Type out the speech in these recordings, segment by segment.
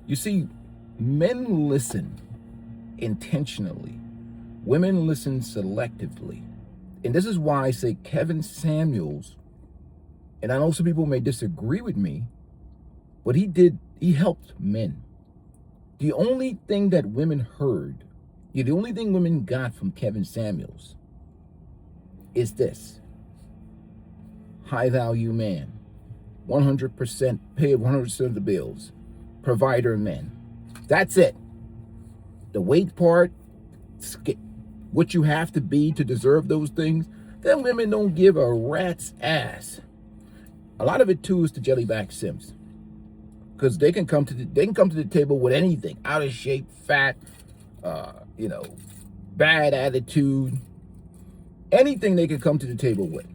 You see, men listen intentionally, women listen selectively. And this is why I say Kevin Samuels, and I know some people may disagree with me, but he helped men. The only thing that women heard, the only thing women got from Kevin Samuels is this: high value man, 100% paid 100% of the bills, provider man. That's it. The weight part, what you have to be to deserve those things, then women don't give a rat's ass. A lot of it too is the jellyback simps, because they can come to the table with anything: out of shape, fat, bad attitude, anything they can come to the table with.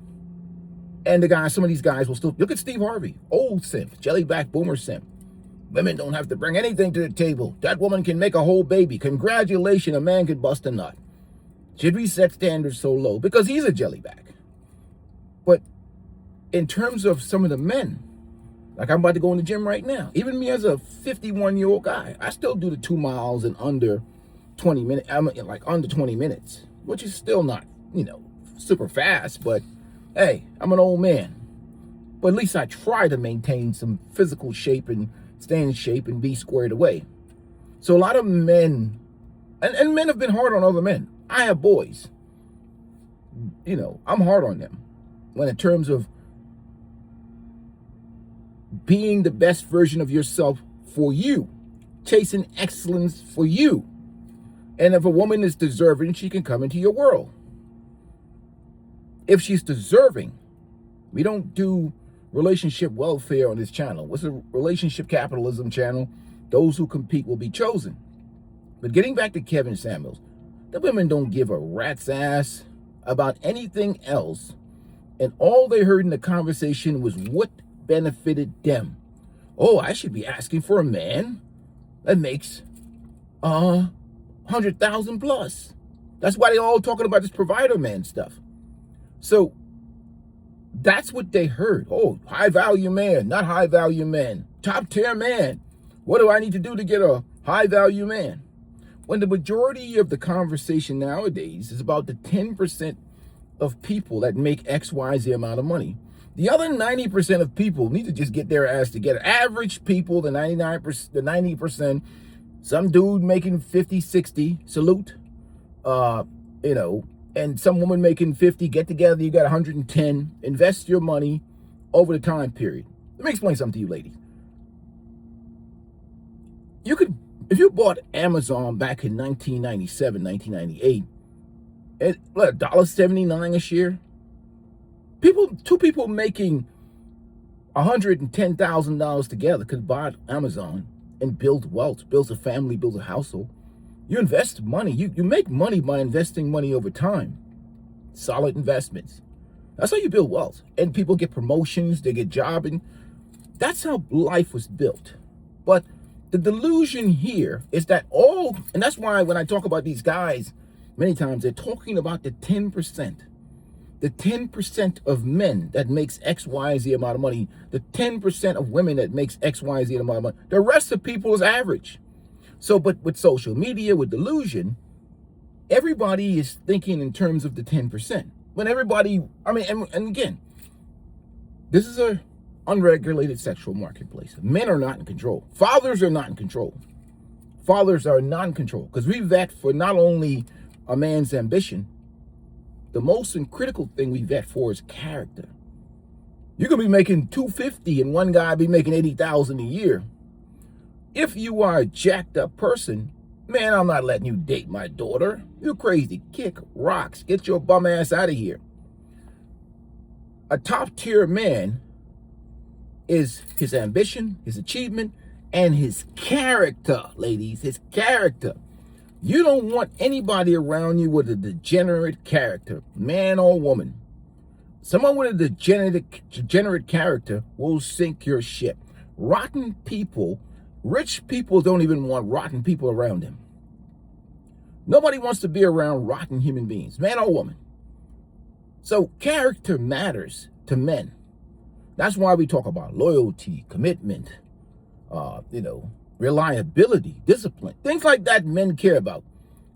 And some of these guys will still look at Steve Harvey, old simp, jellyback boomer simp. Women don't have to bring anything to the table. That woman can make a whole baby. Congratulations, a man can bust a nut. Should we set standards so low? Because he's a jellyback. But in terms of some of the men, like I'm about to go in the gym right now. Even me as a 51-year-old guy, I still do the 2 miles in under 20 minutes. I'm like under 20 minutes, which is still not, super fast. But hey, I'm an old man. But at least I try to maintain some physical shape and stay in shape and be squared away. So a lot of men, and men have been hard on other men. I have boys. I'm hard on them when in terms of being the best version of yourself for you, chasing excellence for you. And if a woman is deserving, she can come into your world. If she's deserving, we don't do relationship welfare on this channel. What's a relationship capitalism channel? Those who compete will be chosen. But getting back to Kevin Samuels, the women don't give a rat's ass about anything else. And all they heard in the conversation was what benefited them. Oh, I should be asking for a man that makes 100,000 plus. That's why they all talking about this provider man stuff. So that's what they heard. Oh, high value man, not high value man. Top tier man. What do I need to do to get a high value man? When the majority of the conversation nowadays is about the 10% of people that make XYZ amount of money. The other 90% of people need to just get their ass together. Average people, the 99%, the 90%, some dude making 50, 60, salute, and some woman making 50, get together, you got 110, invest your money over the time period. Let me explain something to you, ladies. You could, if you bought Amazon back in 1997, 1998, at $1.79 a share, two people making $110,000 together could buy Amazon and build wealth, build a family, build a household. You invest money. You make money by investing money over time. Solid investments. That's how you build wealth. And people get promotions, they get jobbing. That's how life was built. But the delusion here is that and that's why when I talk about these guys, many times they're talking about the 10%. The 10% of men that makes XYZ amount of money, the 10% of women that makes XYZ amount of money. The rest of people is average. So, but with social media, with delusion, everybody is thinking in terms of the 10%. When everybody, and again, this is a unregulated sexual marketplace. Men are not in control. Fathers are not in control. Fathers are not in control because we vet for not only a man's ambition, the most and critical thing we vet for is character. You could be making $250 and one guy be making $80,000 a year. If you are a jacked up person, man, I'm not letting you date my daughter. You're crazy. Kick rocks. Get your bum ass out of here. A top tier man is his ambition, his achievement, and his character, ladies, his character. You don't want anybody around you with a degenerate character, man or woman. Someone with a degenerate character will sink your ship. Rotten people, rich people don't even want rotten people around them. Nobody wants to be around rotten human beings, man or woman. So character matters to men. That's why we talk about loyalty, commitment, reliability, discipline, things like that men care about.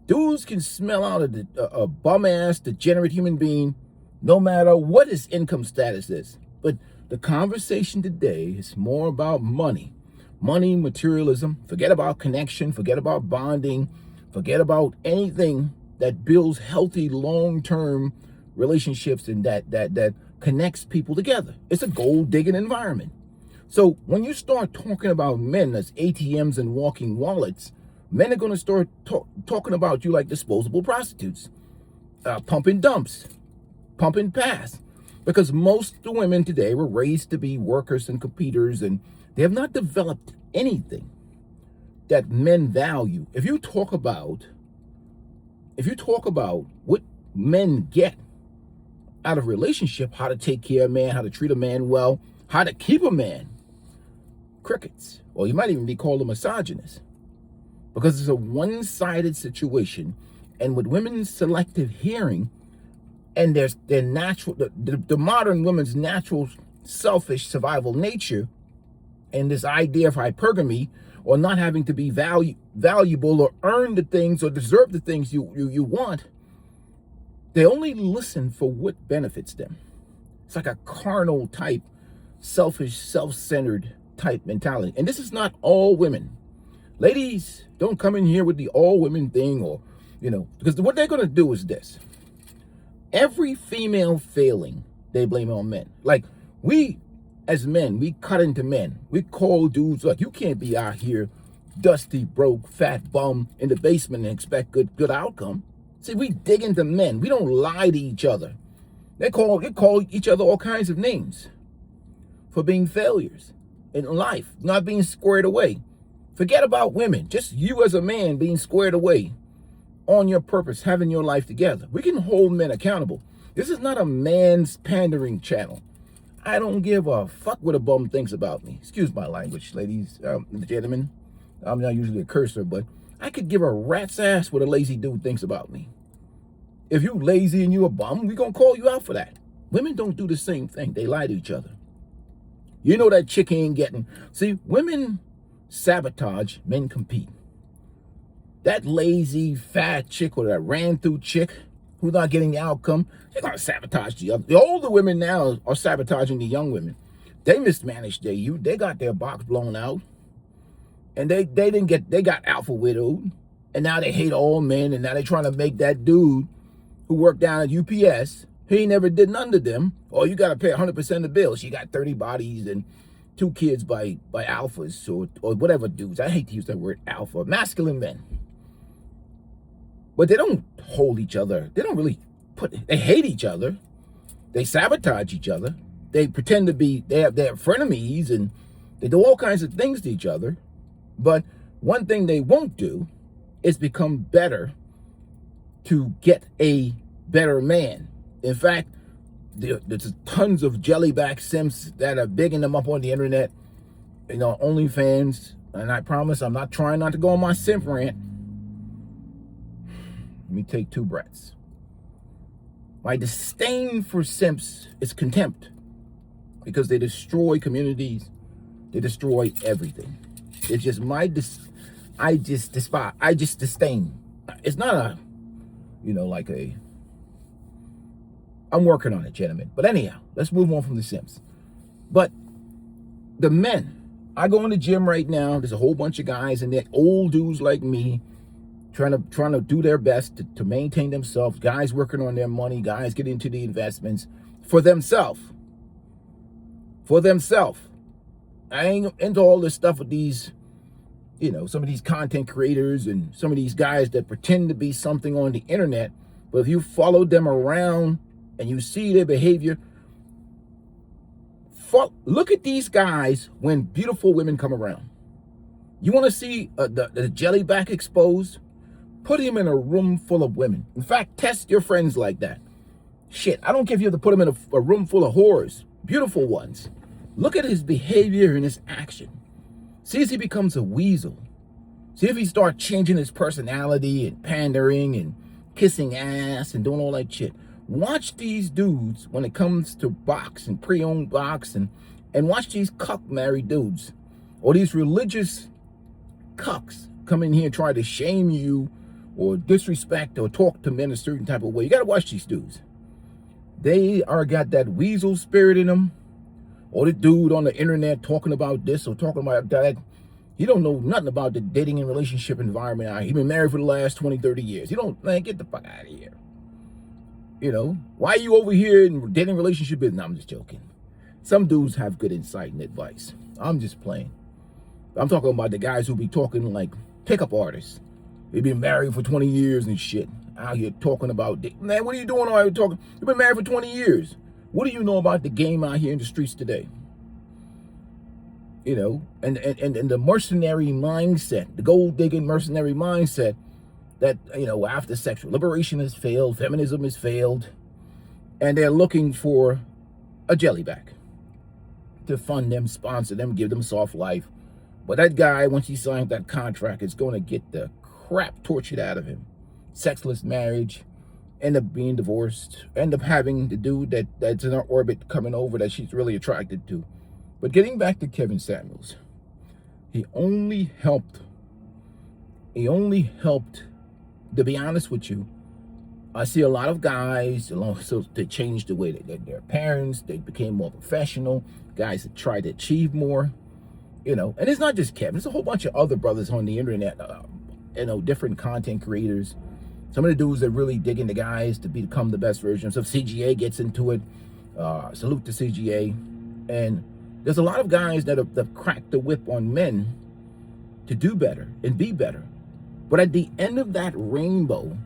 Dudes can smell out a bum-ass, degenerate human being no matter what his income status is. But the conversation today is more about money. Money, materialism. Forget about connection. Forget about bonding. Forget about anything that builds healthy, long-term relationships and that connects people together. It's a gold-digging environment. So when you start talking about men as ATMs and walking wallets, men are going to start talking about you like disposable prostitutes, pumping dumps, pumping pass. Because most of the women today were raised to be workers and competitors, and they have not developed anything that men value. If you talk about what men get out of a relationship, how to take care of a man, how to treat a man well, how to keep a man, crickets. Or you might even be called a misogynist. Because it's a one-sided situation, and with women's selective hearing and their natural, the modern woman's natural selfish survival nature, and this idea of hypergamy, or not having to be valuable or earn the things or deserve the things you want, they only listen for what benefits them. It's like a carnal type, selfish, self-centered type mentality. And this is not all women. Ladies, don't come in here with the all women thing, or, because what they're going to do is this. Every female failing, they blame on men. Like, we, as men, we cut into men. We call dudes like, you can't be out here dusty, broke, fat bum in the basement and expect good outcome. See, we dig into men. We don't lie to each other. They call each other all kinds of names for being failures in life, not being squared away. Forget about women. Just you as a man being squared away on your purpose, having your life together. We can hold men accountable. This is not a man's pandering channel. I don't give a fuck what a bum thinks about me. Excuse my language, ladies and gentlemen. I'm not usually a cursor, but I could give a rat's ass what a lazy dude thinks about me. If you lazy and you a bum, we gonna call you out for that. Women don't do the same thing. They lie to each other. You know that chick ain't getting. See, women sabotage, men compete. That lazy, fat chick or that ran through chick who's not getting the outcome, they're going to sabotage the other. The older women now are sabotaging the young women. They mismanaged their youth. They got their box blown out. And they got alpha widowed. And now they hate all men. And now they're trying to make that dude who worked down at UPS, he never did none to them. Or you got to pay 100% of the bill. She got 30 bodies and 2 kids by alphas or whatever dudes. I hate to use that word alpha. Masculine men. But they don't hold each other. They don't really they hate each other. They sabotage each other. They pretend to be, they have frenemies, and they do all kinds of things to each other. But one thing they won't do is become better to get a better man. In fact, there's tons of jellyback simps that are bigging them up on the internet, OnlyFans. And I promise I'm not trying not to go on my simp rant. Let me take 2 breaths. My disdain for simps is contempt, because they destroy communities. They destroy everything. It's just I just despise. I just disdain. It's not I'm working on it, gentlemen. But anyhow, let's move on from the simps. But the men, I go in the gym right now. There's a whole bunch of guys in there, old dudes like me, trying to do their best to maintain themselves. Guys working on their money. Guys getting into the investments for themselves. For themselves. I ain't into all this stuff with these, some of these content creators and some of these guys that pretend to be something on the internet. But if you follow them around and you see their behavior, look at these guys when beautiful women come around. You want to see the jellyback exposed? Put him in a room full of women. In fact, test your friends like that. Shit, I don't care if you have to put him in a room full of whores, beautiful ones. Look at his behavior and his action. See if he becomes a weasel. See if he starts changing his personality and pandering and kissing ass and doing all that shit. Watch these dudes when it comes to box and pre-owned box, and watch these cuck married dudes or these religious cucks come in here and try to shame you or disrespect or talk to men a certain type of way, you got to watch these dudes. They are got that weasel spirit in them. Or the dude on the internet talking about this or talking about that. He don't know nothing about the dating and relationship environment out here. He been married for the last 20, 30 years. You don't, man, get the fuck out of here. You know, why are you over here in dating relationship business? No, I'm just joking. Some dudes have good insight and advice. I'm just playing. I'm talking about the guys who be talking like pickup artists. They've been married for 20 years and shit. Out here talking about, man, what are you doing out here talking? You've been married for 20 years. What do you know about the game out here in the streets today? You know, and the mercenary mindset, the gold-digging mercenary mindset that, you know, after sexual liberation has failed, feminism has failed, and they're looking for a jellyback to fund them, sponsor them, give them soft life. But that guy, once he signs that contract, is going to get the crap tortured out of him. Sexless marriage, end up being divorced, end up having the dude that's in her orbit coming over that she's really attracted to. But getting back to Kevin Samuels, he only helped, to be honest with you, I see a lot of guys, so they changed the way that their parents, they became more professional, guys that try to achieve more, you know, and it's not just Kevin, there's a whole bunch of other brothers on the internet, you know, different content creators. Some of the dudes that really dig into guys to become the best version. So CGA gets into it. Salute to CGA. And there's a lot of guys that have cracked the whip on men to do better and be better. But at the end of that rainbow,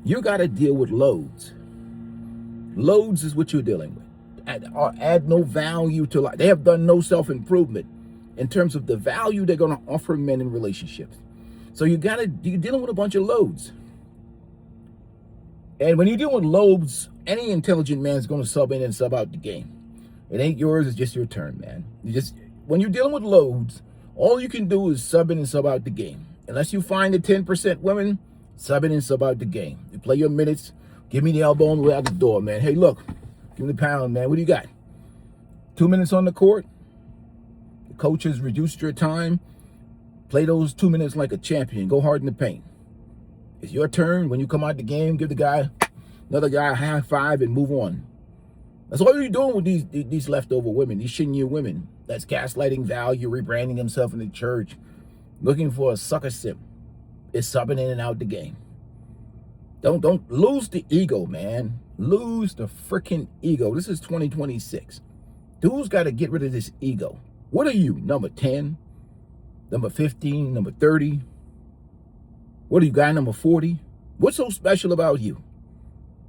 you got to deal with loads. Loads is what you're dealing with. Add no value to life. They have done no self-improvement in terms of the value they're going to offer men in relationships. So you're dealing with a bunch of loads. And when you deal with loads, any intelligent man is going to sub in and sub out the game. It ain't yours, it's just your turn, man. When you're dealing with loads, all you can do is sub in and sub out the game. Unless you find the 10% women, sub in and sub out the game. You play your minutes, give me the elbow on the way out the door, man. Hey, look, give me the pound, man. What do you got? 2 minutes on the court? The coach has reduced your time. Play those 2 minutes like a champion. Go hard in the paint. It's your turn. When you come out the game, give another guy a high five and move on. That's all you're doing with these leftover women, these shinyu women. That's gaslighting value, rebranding himself in the church, looking for a sucker sip. It's subbing in and out the game. Don't lose the ego, man. Lose the freaking ego. This is 2026. Dudes got to get rid of this ego. What are you, number 10? Number 15? Number 30? What are you, guy number 40? What's so special about you?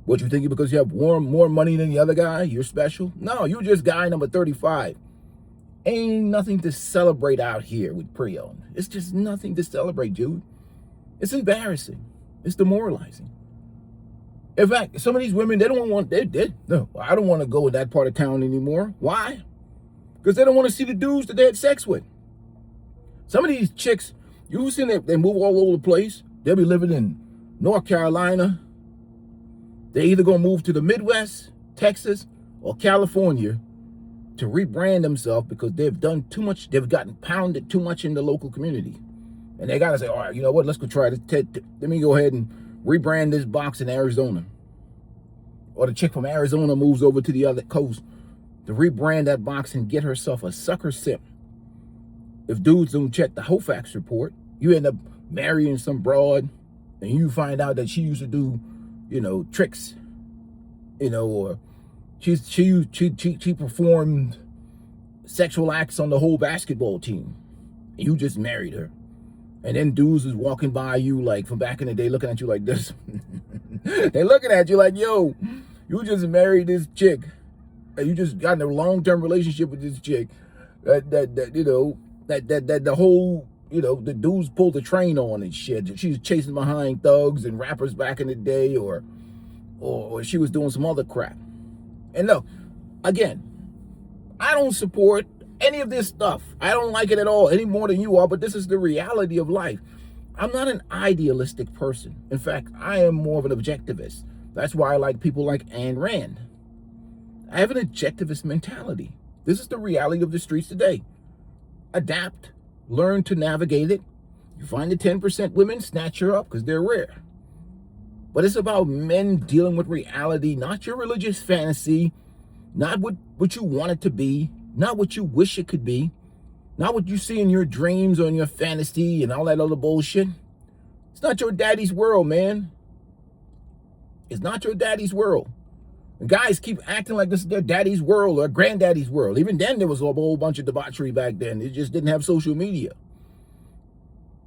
What, you think because you have more money than the other guy, you're special? No, you're just guy number 35. Ain't nothing to celebrate out here with pre-owned. It's just nothing to celebrate, dude. It's embarrassing. It's demoralizing. In fact, some of these women, they don't want, no, I don't want to go in that part of town anymore. Why? Because they don't want to see the dudes that they had sex with. Some of these chicks, you've seen they move all over the place. They'll be living in North Carolina. They're either going to move to the Midwest, Texas, or California to rebrand themselves because they've done too much. They've gotten pounded too much in the local community. And they got to say, all right, you know what? Let's go try this. Let me go ahead and rebrand this box in Arizona. Or the chick from Arizona moves over to the other coast to rebrand that box and get herself a sucker sip. If dudes don't check the Hofax report, you end up marrying some broad and you find out that she used to do, you know, tricks, you know, or she performed sexual acts on the whole basketball team. And you just married her. And then dudes is walking by you like from back in the day looking at you like this. They looking at you like, yo, you just married this chick. You just got in a long-term relationship with this chick. That the whole, you know, the dudes pulled the train on and shit. She was chasing behind thugs and rappers back in the day, or she was doing some other crap. And look, again, I don't support any of this stuff. I don't like it at all, any more than you are, but this is the reality of life. I'm not an idealistic person. In fact, I am more of an objectivist. That's why I like people like Ayn Rand. I have an objectivist mentality. This is the reality of the streets today. Adapt, learn to navigate it, You find the 10% women, snatch her up because they're rare. But it's about men dealing with reality, not your religious fantasy, not what you want it to be, not what you wish it could be, not what you see in your dreams or in your fantasy and all that other bullshit. It's not your daddy's world, man. It's not your daddy's world. And guys keep acting like this is their daddy's world or granddaddy's world. Even then, there was a whole bunch of debauchery back then. It just didn't have social media.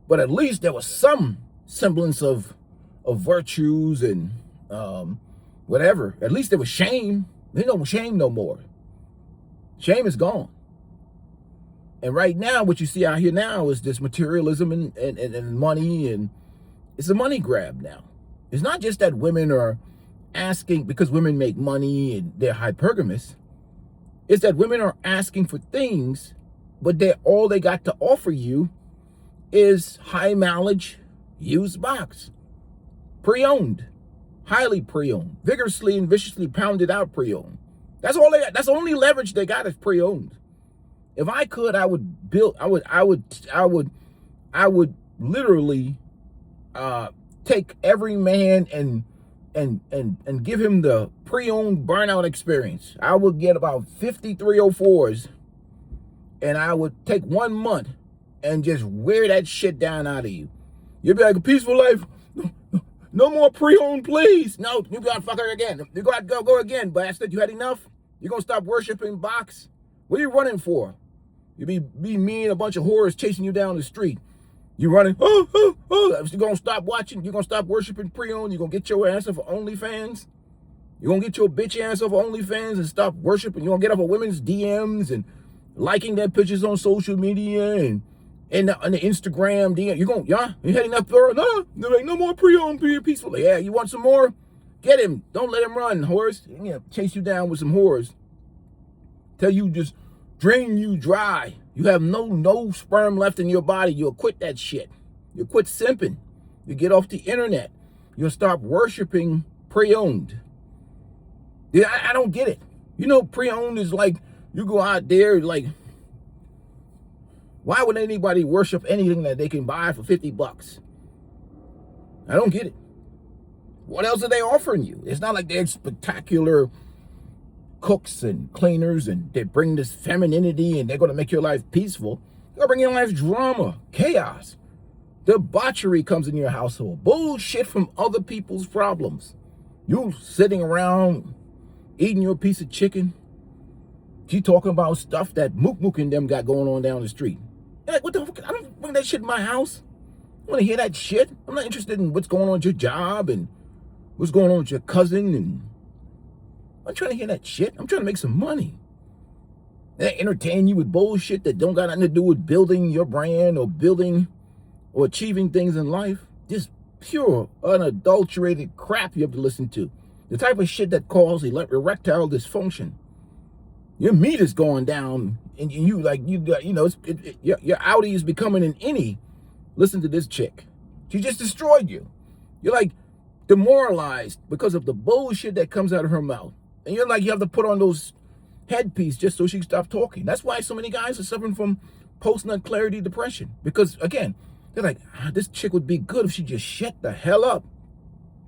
But at least there was some semblance of virtues and whatever. At least there was shame. There's no shame no more. Shame is gone. And right now, what you see out here now is this materialism and money, and it's a money grab now. It's not just that women are asking because women make money and they're hypergamous. It's that women are asking for things, but all they got to offer you is high mileage used box, pre-owned, highly pre-owned, vigorously and viciously pounded out pre-owned. That's all they got. That's the only leverage they got is pre-owned. If I could, I would build. I would literally take every man and give him the pre-owned burnout experience. I would get about 50 304s, and I would take 1 month and just wear that shit down out of you. You'd be like, a peaceful life. No more pre-owned, please. No, you gotta fuck her again. You gotta go again, bastard. You had enough? You gonna stop worshiping box? What are you running for? You be me and a bunch of whores chasing you down the street. You running, you gonna stop watching? You gonna stop worshiping pre-owned? You gonna get your ass off of OnlyFans? You gonna get your bitch ass off of OnlyFans and stop worshiping? You gonna get off of women's DMs and liking their pictures on social media and on the Instagram DM? You had enough? No, like, no more pre-owned, be peaceful. Yeah, you want some more? Get him. Don't let him run, whores. Chase you down with some whores. Tell you just drain you dry. You have no sperm left in your body. You'll quit that shit. You'll quit simping. You get off the internet. You'll stop worshiping pre-owned. Yeah, I don't get it. Pre-owned is like, you go out there, like, why would anybody worship anything that they can buy for $50? I don't get it. What else are they offering you? It's not like they're spectacular cooks and cleaners and they bring this femininity and they're going to make your life peaceful. They're going to bring your life drama, chaos. Debauchery comes in your household. Bullshit from other people's problems. You sitting around eating your piece of chicken. She talking about stuff that Mook and them got going on down the street. Like, what the fuck? I don't bring that shit in my house. I want to hear that shit. I'm not interested in what's going on with your job and what's going on with your cousin. And I'm trying to hear that shit. I'm trying to make some money. They entertain you with bullshit that don't got nothing to do with building your brand or building or achieving things in life. Just pure, unadulterated crap you have to listen to. The type of shit that causes erectile dysfunction. Your meat is going down, and your Audi is becoming an innie. Listen to this chick. She just destroyed you. You're like demoralized because of the bullshit that comes out of her mouth. And you're like, you have to put on those headpiece just so she can stop talking. That's why so many guys are suffering from post-nut clarity depression. Because, again, they're like, this chick would be good if she just shut the hell up.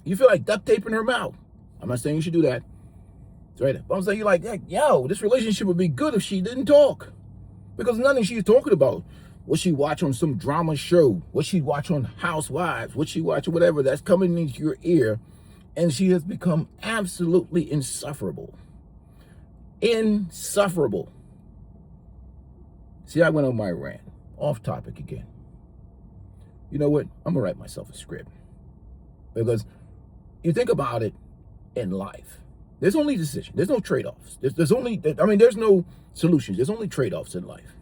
You feel like duct taping her mouth. I'm not saying you should do that. That's right. But I'm saying you're like, yo, this relationship would be good if she didn't talk. Because nothing she's talking about. What she watch on some drama show. What she watch on Housewives. What she watch or whatever that's coming into your ear. And she has become absolutely insufferable. Insufferable. See, I went on my rant. Off topic again. You know what? I'm going to write myself a script. Because you think about it in life. There's only decision. There's no trade-offs. There's no solutions. There's only trade-offs in life.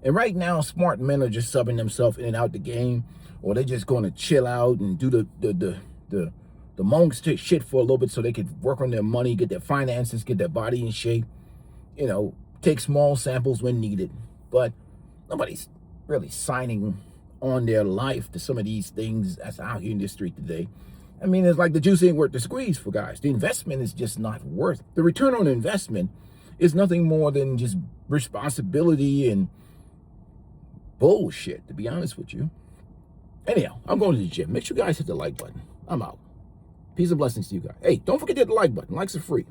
And right now, smart men are just subbing themselves in and out the game. Or they're just going to chill out and do the monk shit for a little bit so they could work on their money, get their finances, get their body in shape. Take small samples when needed. But nobody's really signing on their life to some of these things that's out here in the street today. I mean, it's like the juice ain't worth the squeeze for guys. The investment is just not worth. The return on investment is nothing more than just responsibility and bullshit, to be honest with you. Anyhow, I'm going to the gym. Make sure you guys hit the like button. I'm out. Peace and blessings to you guys. Hey, don't forget to hit the like button. Likes are free.